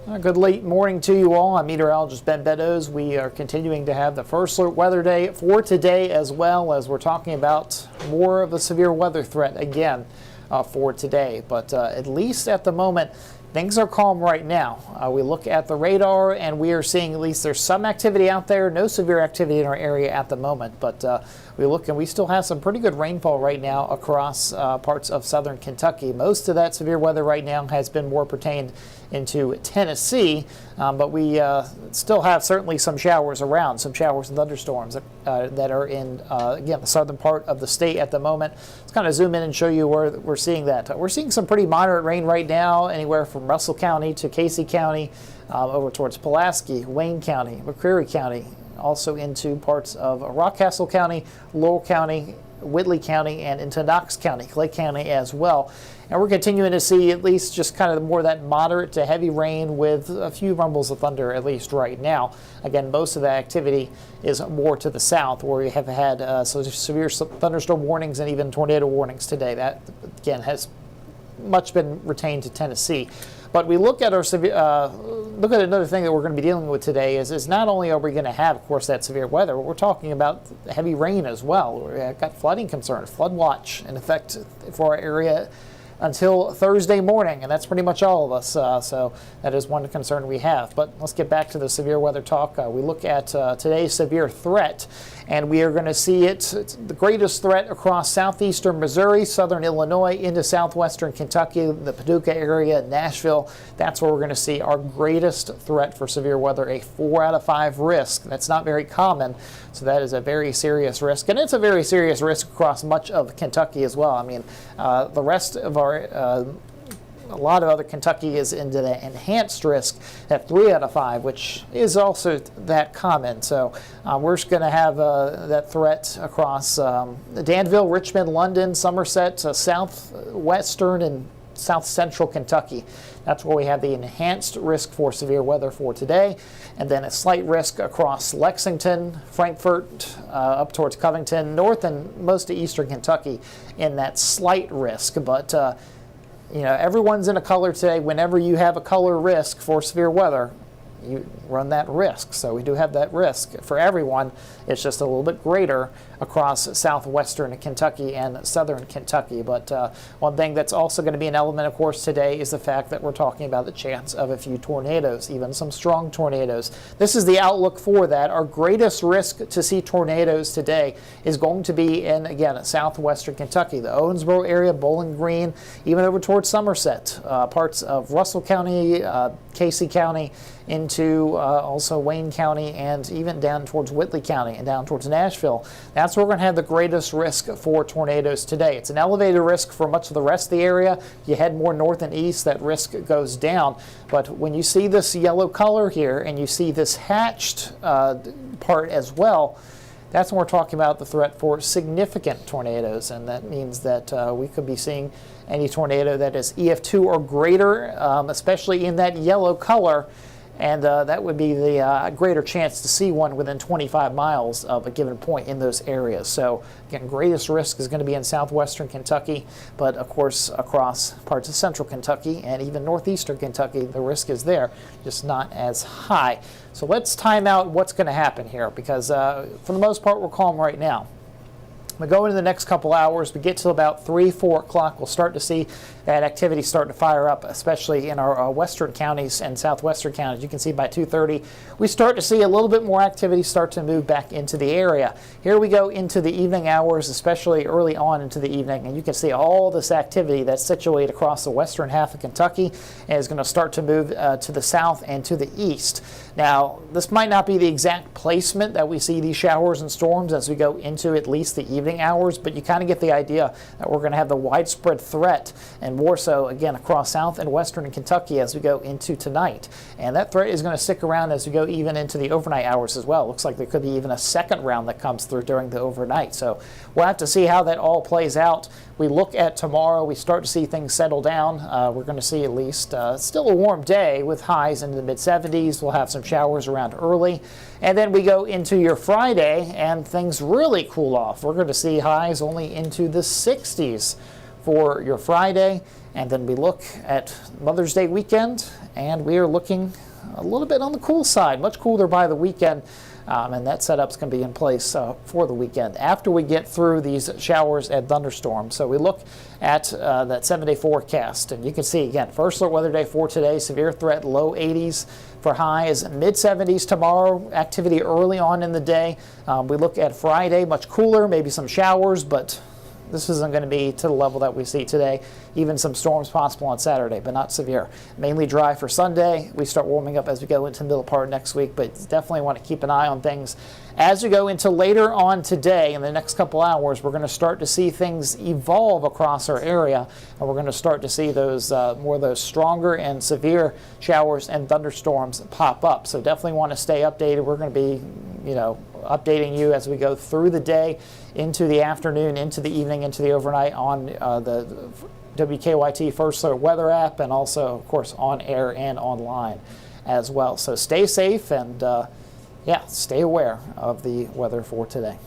Good late morning to you all. I'm meteorologist Ben Beddoes. We are continuing to have the first alert weather day for today, as well as we're talking about more of a severe weather threat again for today. But at least at the moment, things are calm right now. We look at the radar and we are seeing at least there's some activity out there. No severe activity in our area at the moment, but we look and we still have some pretty good rainfall right now across parts of southern Kentucky. Most of that severe weather right now has been more pertained into Tennessee, but we still have certainly some showers around, some showers and thunderstorms that are in, again, the southern part of the state at the moment. Let's kind of zoom in and show you where we're seeing that. We're seeing some pretty moderate rain right now, anywhere from Russell County to Casey County, over towards Pulaski, Wayne County, McCreary County, also into parts of Rockcastle County, Lowell County, Whitley County, and into Knox County, Clay County as well. And we're continuing to see at least just kind of more of that moderate to heavy rain with a few rumbles of thunder, at least right now. Again, most of the activity is more to the south, where we have had severe thunderstorm warnings and even tornado warnings today. That, again, has much been retained to Tennessee. But we look at our look at another thing that we're going to be dealing with today is not only are we going to have, of course, that severe weather, but we're talking about heavy rain as well. We've got flooding concerns, flood watch in effect for our area until Thursday morning, and that's pretty much all of us. So that is one concern we have. But let's get back to the severe weather talk. We look at today's severe threat, and we are going to see it's the greatest threat across southeastern Missouri, southern Illinois, into southwestern Kentucky, the Paducah area, Nashville. That's where we're going to see our greatest threat for severe weather, a 4 out of 5 risk. That's not very common, so that is a very serious risk, and it's a very serious risk across much of Kentucky as well. I mean, the rest of our a lot of other Kentucky is into the enhanced risk at 3 out of 5, which is also that common. So we're just going to have that threat across Danville, Richmond, London, Somerset, southwestern and south central Kentucky. That's where we have the enhanced risk for severe weather for today. And then a slight risk across Lexington, Frankfort, up towards Covington, north and most of eastern Kentucky in that slight risk. But you know, everyone's in a color today. Whenever you have a color risk for severe weather, you run that risk. So we do have that risk for everyone. It's just a little bit greater across southwestern Kentucky and southern Kentucky. But one thing that's also going to be an element, of course, today is the fact that we're talking about the chance of a few tornadoes, even some strong tornadoes. This is the outlook for that. Our greatest risk to see tornadoes today is going to be in, again, southwestern Kentucky, the Owensboro area, Bowling Green, even over towards Somerset, parts of Russell County, Casey County, into also Wayne County, and even down towards Whitley County and down towards Nashville. That's where we're going to have the greatest risk for tornadoes today. It's an elevated risk for much of the rest of the area. You head more north and east, that risk goes down. But when you see this yellow color here and you see this hatched part as well, that's when we're talking about the threat for significant tornadoes, and that means that we could be seeing any tornado that is EF2 or greater, especially in that yellow color. And that would be the greater chance to see one within 25 miles of a given point in those areas. So again, greatest risk is going to be in southwestern Kentucky, but of course across parts of central Kentucky and even northeastern Kentucky, the risk is there, just not as high. So let's time out what's going to happen here, because for the most part we're calm right now. We go into the next couple hours, we get to about 3, 4 o'clock, we'll start to see that activity start to fire up, especially in our western counties and southwestern counties. You can see by 2:30, we start to see a little bit more activity start to move back into the area. Here we go into the evening hours, especially early on into the evening, and you can see all this activity that's situated across the western half of Kentucky and is going to start to move to the south and to the east. Now, this might not be the exact placement that we see these showers and storms as we go into at least the evening hours, but you kind of get the idea that we're going to have the widespread threat, and more so again across south and western Kentucky as we go into tonight. And that threat is going to stick around as we go even into the overnight hours as well. Looks like there could be even a second round that comes through during the overnight. So we'll have to see how that all plays out. We look at tomorrow, we start to see things settle down. We're going to see at least still a warm day with highs into the mid-70s. We'll have some showers around early. And then we go into your Friday and things really cool off. We're going to see highs only into the 60s for your Friday. And then we look at Mother's Day weekend and we are looking a little bit on the cool side, much cooler by the weekend. And that setup's going to be in place for the weekend after we get through these showers and thunderstorms. So we look at that 7-day forecast, and you can see again, first alert weather day for today, severe threat, low 80s for highs, mid 70s tomorrow, activity early on in the day. We look at Friday, much cooler, maybe some showers, but this isn't going to be to the level that we see today. Even some storms possible on Saturday, but not severe. Mainly dry for Sunday. We start warming up as we go into the middle part of next week, but definitely want to keep an eye on things. As we go into later on today, in the next couple hours, we're going to start to see things evolve across our area, and we're going to start to see those more of those stronger and severe showers and thunderstorms pop up. So definitely want to stay updated. We're going to be, updating you as we go through the day, into the afternoon, into the evening, into the overnight on the WKYT First Alert Weather app, and also, of course, on air and online as well. So stay safe and, stay aware of the weather for today.